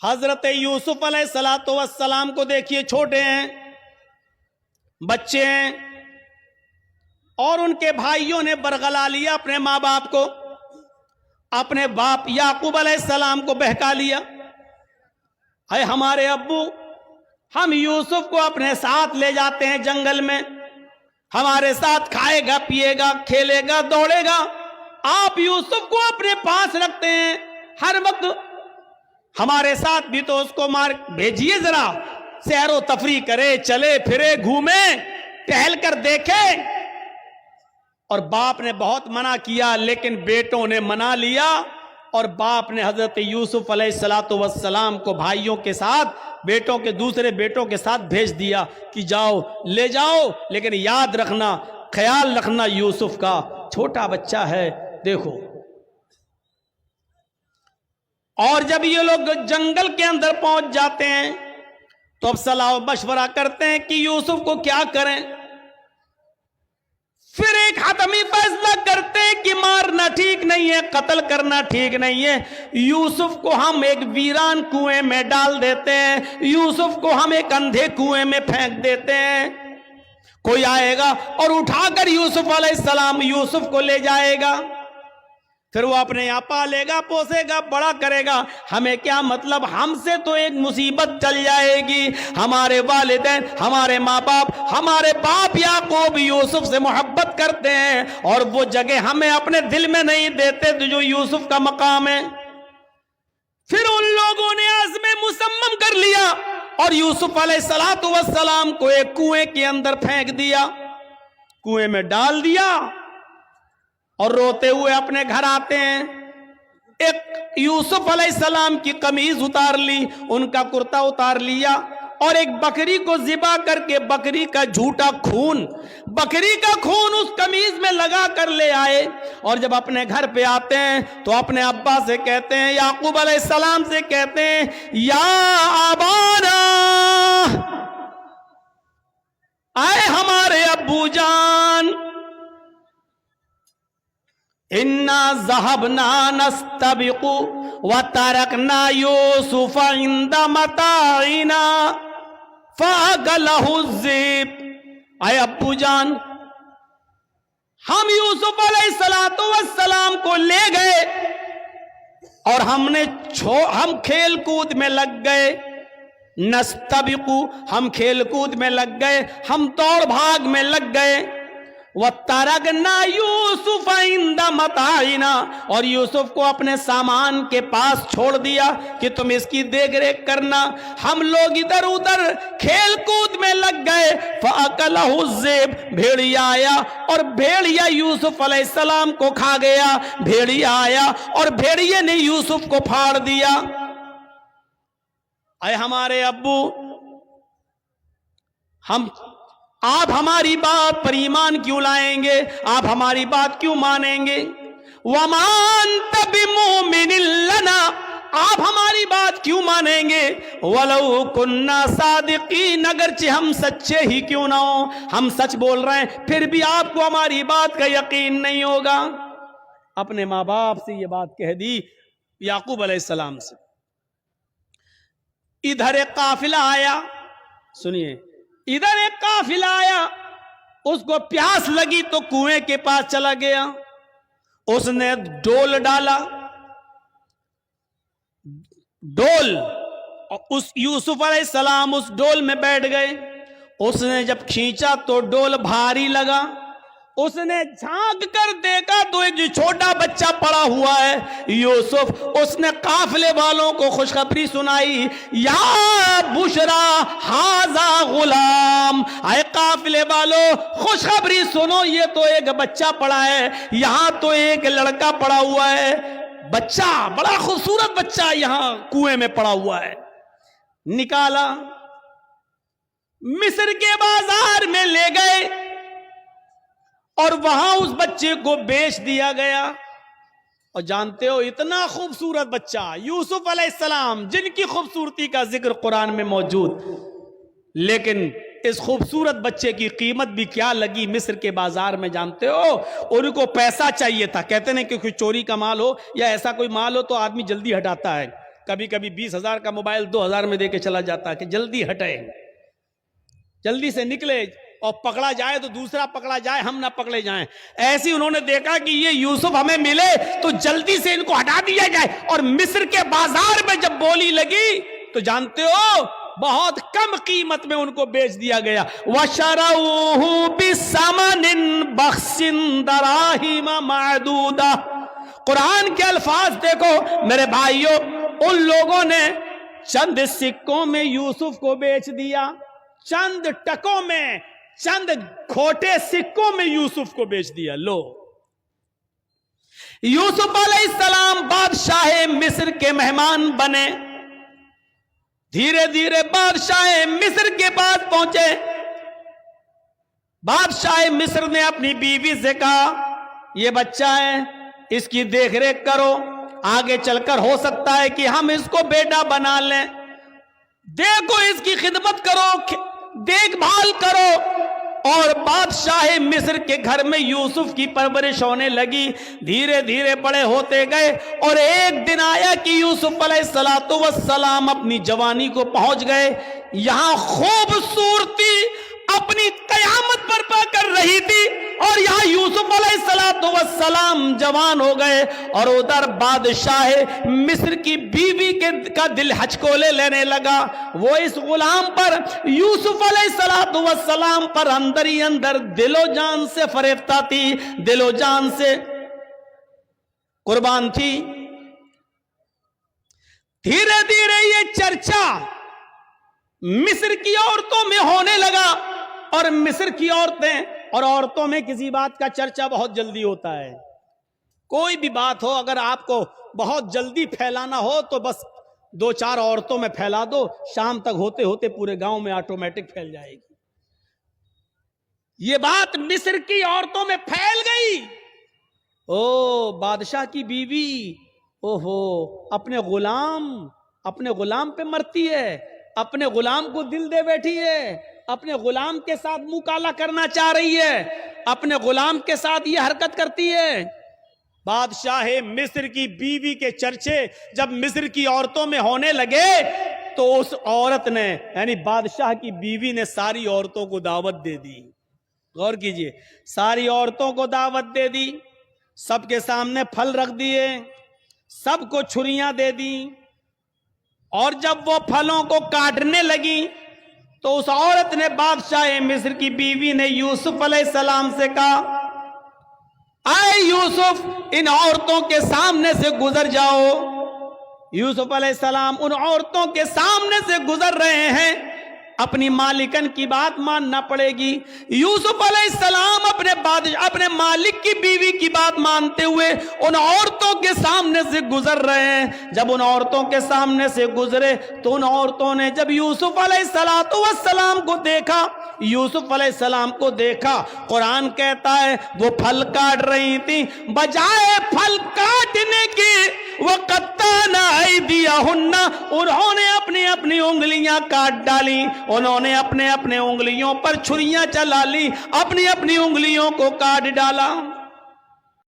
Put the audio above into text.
حضرت یوسف علیہ السلام کو دیکھیے، چھوٹے ہیں، بچے ہیں، اور ان کے بھائیوں نے برگلا لیا اپنے ماں باپ کو، اپنے باپ یعقوب علیہ السلام کو بہکا لیا، اے ہمارے ابو، ہم یوسف کو اپنے ساتھ لے جاتے ہیں جنگل میں، ہمارے ساتھ کھائے گا، پیے گا، کھیلے گا، دوڑے گا، آپ یوسف کو اپنے پاس رکھتے ہیں ہر وقت، ہمارے ساتھ بھی تو اس کو مار بھیجیے، ذرا سیر و تفریح کرے، چلے پھرے، گھومے، ٹہل کر دیکھے۔ اور باپ نے بہت منع کیا، لیکن بیٹوں نے منا لیا، اور باپ نے حضرت یوسف علیہ السلام کو بھائیوں کے ساتھ، بیٹوں کے دوسرے بیٹوں کے ساتھ بھیج دیا کہ جاؤ، لے جاؤ، لیکن یاد رکھنا، خیال رکھنا یوسف کا، چھوٹا بچہ ہے، دیکھو۔ اور جب یہ لوگ جنگل کے اندر پہنچ جاتے ہیں تو اب صلاح و مشورہ کرتے ہیں کہ یوسف کو کیا کریں۔ پھر ایک حتمی فیصلہ کرتے ہیں کہ مارنا ٹھیک نہیں ہے، قتل کرنا ٹھیک نہیں ہے، یوسف کو ہم ایک ویران کنویں میں ڈال دیتے ہیں، یوسف کو ہم ایک اندھے کنویں میں پھینک دیتے ہیں، کوئی آئے گا اور اٹھا کر یوسف علیہ السلام یوسف کو لے جائے گا، پھر وہ اپنے یہاں پالے گا، پوسے گا، بڑا کرے گا، ہمیں کیا مطلب، ہم سے تو ایک مصیبت چل جائے گی، ہمارے والدین، ہمارے ماں باپ، ہمارے باپ یعقوب یوسف سے محبت کرتے ہیں، اور وہ جگہ ہمیں اپنے دل میں نہیں دیتے جو یوسف کا مقام ہے۔ پھر ان لوگوں نے عزم مصمم کر لیا اور یوسف علیہ السلام کو ایک کنویں کے اندر پھینک دیا، کنویں میں ڈال دیا، اور روتے ہوئے اپنے گھر آتے ہیں۔ ایک یوسف علیہ السلام کی قمیض اتار لی، ان کا کرتا اتار لیا، اور ایک بکری کو ذبح کر کے بکری کا جھوٹا خون، بکری کا خون اس قمیض میں لگا کر لے آئے، اور جب اپنے گھر پہ آتے ہیں تو اپنے ابا سے کہتے ہیں، یعقوب علیہ السلام سے کہتے ہیں، یا ابانا، اے ہمارے ابو جان، انا ذهبنا نستبق وتركنا يوسف عند متاعنا فاكله الذئب، اے ابو جان، ہم یوسف علیہ السلام کو لے گئے اور ہم کھیل کود میں لگ گئے، نستبق، ہم کھیل کود میں لگ گئے، ہم دوڑ بھاگ میں لگ گئے، وَتَرَكْنَا يُوسُفَ عِنْدَ مَتَاعِنَا، اور یوسف کو اپنے سامان کے پاس چھوڑ دیا کہ تم اس کی دیکھ ریکھ کرنا، ہم لوگ ادھر ادھر کھیل کود میں لگ گئے، فَأَكَلَهُ الذِّئْبُ، بھیڑیا آیا اور بھیڑیا یوسف علیہ السلام کو کھا گیا، بھیڑیا آیا اور بھیڑیے نے یوسف کو پھاڑ دیا۔ اے ہمارے ابو، آپ ہماری بات پر ایمان کیوں لائیں گے، آپ ہماری بات کیوں مانیں گے؟ وَمَا أَنْتَ بِمُؤْمِنٍ لَنَا، آپ ہماری بات کیوں مانیں گے؟ وَلَوْ كُنَّا صَادِقِينَ، اگرچہ ہم سچے ہی کیوں نہ ہوں، ہم سچ بول رہے ہیں، پھر بھی آپ کو ہماری بات کا یقین نہیں ہوگا۔ اپنے ماں باپ سے یہ بات کہہ دی یعقوب علیہ السلام سے۔ ادھر ایک قافلہ آیا، سنیے، ادھر ایک قافلہ آیا، اس کو پیاس لگی تو کنویں کے پاس چلا گیا، اس نے ڈول ڈالا، ڈول، اور اس یوسف علیہ السلام اس ڈول میں بیٹھ گئے، اس نے جب کھینچا تو ڈول بھاری لگا، اس نے جھانک کر دیکھا تو ایک جو چھوٹا بچہ پڑا ہوا ہے یوسف، اس نے قافلے والوں کو خوشخبری سنائی، یا بشرا ھذا غلام، اے قافلے والوں خوشخبری سنو، یہ تو ایک بچہ پڑا ہے، یہاں تو ایک لڑکا پڑا ہوا ہے، بچہ، بڑا خوبصورت بچہ یہاں کنویں میں پڑا ہوا ہے۔ نکالا، مصر کے بازار میں لے گئے اور وہاں اس بچے کو بیچ دیا گیا۔ اور جانتے ہو، اتنا خوبصورت بچہ یوسف علیہ السلام، جن کی خوبصورتی کا ذکر قرآن میں موجود، لیکن اس خوبصورت بچے کی قیمت بھی کیا لگی مصر کے بازار میں، جانتے ہو؟ ان کو پیسہ چاہیے تھا، کہتے نہیں کہ کوئی چوری کا مال ہو یا ایسا کوئی مال ہو تو آدمی جلدی ہٹاتا ہے، کبھی کبھی 20,000 کا موبائل 2,000 میں دے کے چلا جاتا ہے کہ جلدی ہٹے، جلدی سے نکلے، اور پکڑا جائے تو دوسرا پکڑا جائے، ہم نہ پکڑے جائیں۔ ایسی انہوں نے دیکھا کہ یہ یوسف ہمیں ملے تو جلدی سے ان کو ہٹا دیا جائے، اور مصر کے بازار میں جب بولی لگی تو جانتے ہو بہت کم قیمت میں ان کو بیچ دیا گیا۔ وَشَرَوْهُ بِثَمَنٍ بَخْسٍ دَرَاهِمَ مَعْدُودَةٍ۔ قرآن کے الفاظ دیکھو میرے بھائیوں، ان لوگوں نے چند سکوں میں یوسف کو بیچ دیا، چند ٹکوں میں، چند کھوٹے سکوں میں یوسف کو بیچ دیا۔ لو، یوسف علیہ السلام بادشاہ مصر کے مہمان بنے، دھیرے دھیرے بادشاہ مصر کے پاس پہنچے۔ بادشاہ مصر نے اپنی بیوی سے کہا یہ بچہ ہے، اس کی دیکھ ریکھ کرو، آگے چل کر ہو سکتا ہے کہ ہم اس کو بیٹا بنا لیں، دیکھو اس کی خدمت کرو، دیکھ بھال کرو۔ اور بادشاہ مصر کے گھر میں یوسف کی پرورش ہونے لگی، دھیرے دھیرے بڑے ہوتے گئے، اور ایک دن آیا کہ یوسف علیہ السلام اپنی جوانی کو پہنچ گئے۔ یہاں خوبصورتی اپنی قیامت برپا کر رہی تھی، اور یہاں یوسف علیہ السلام جوان ہو گئے، اور ادھر بادشاہ مصر کی بیوی کا دل ہچکولے لینے لگا۔ وہ اس غلام پر، یوسف علیہ السلام پر اندر ہی اندر دل و جان سے فریفتہ تھی، دل و جان سے قربان تھی۔ دھیرے دھیرے یہ چرچا مصر کی عورتوں میں ہونے لگا، اور مصر کی عورتیں، اور عورتوں میں کسی بات کا چرچا بہت جلدی ہوتا ہے۔ کوئی بھی بات ہو اگر آپ کو بہت جلدی پھیلانا ہو تو بس 2-4 عورتوں میں پھیلا دو، شام تک ہوتے ہوتے پورے گاؤں میں آٹومیٹک پھیل جائے گی۔ یہ بات مصر کی عورتوں میں پھیل گئی۔ او بادشاہ کی بیوی، اوہو اپنے غلام پہ مرتی ہے، اپنے غلام کو دل دے بیٹھی ہے، اپنے غلام کے ساتھ منہ کالا کرنا چاہ رہی ہے، اپنے غلام کے ساتھ یہ حرکت کرتی ہے۔ بادشاہ مصر کی بیوی کے چرچے جب مصر کی عورتوں میں ہونے لگے تو اس عورت نے، یعنی بادشاہ کی بیوی نے ساری عورتوں کو دعوت دے دی۔ غور کیجئے، ساری عورتوں کو دعوت دے دی، سب کے سامنے پھل رکھ دیے، سب کو چھریاں دے دی، اور جب وہ پھلوں کو کاٹنے لگی تو اس عورت نے، بادشاہ مصر کی بیوی نے یوسف علیہ السلام سے کہا اے یوسف ان عورتوں کے سامنے سے گزر جاؤ۔ یوسف علیہ السلام ان عورتوں کے سامنے سے گزر رہے ہیں، اپنی مالکن کی بات ماننا پڑے گی۔ یوسف علیہ السلام اپنے مالک کی بیوی کی بات مانتے ہوئے ان عورتوں کے سامنے سے گزر رہے ہیں۔ جب ان عورتوں کے سامنے سے گزرے تو ان عورتوں نے جب یوسف علیہ السلام کو دیکھا، یوسف علیہ السلام کو دیکھا، قرآن کہتا ہے وہ پھل کاٹ رہی تھی، بجائے پھل کاٹنے کی وَقَطَّعْنَ أَيْدِيَهُنَّ، انہوں نے اپنی انگلیاں کاٹ ڈالی، انہوں نے اپنے انگلیوں پر چھریاں چلا لی، اپنی انگلیوں کو کاٹ ڈالا۔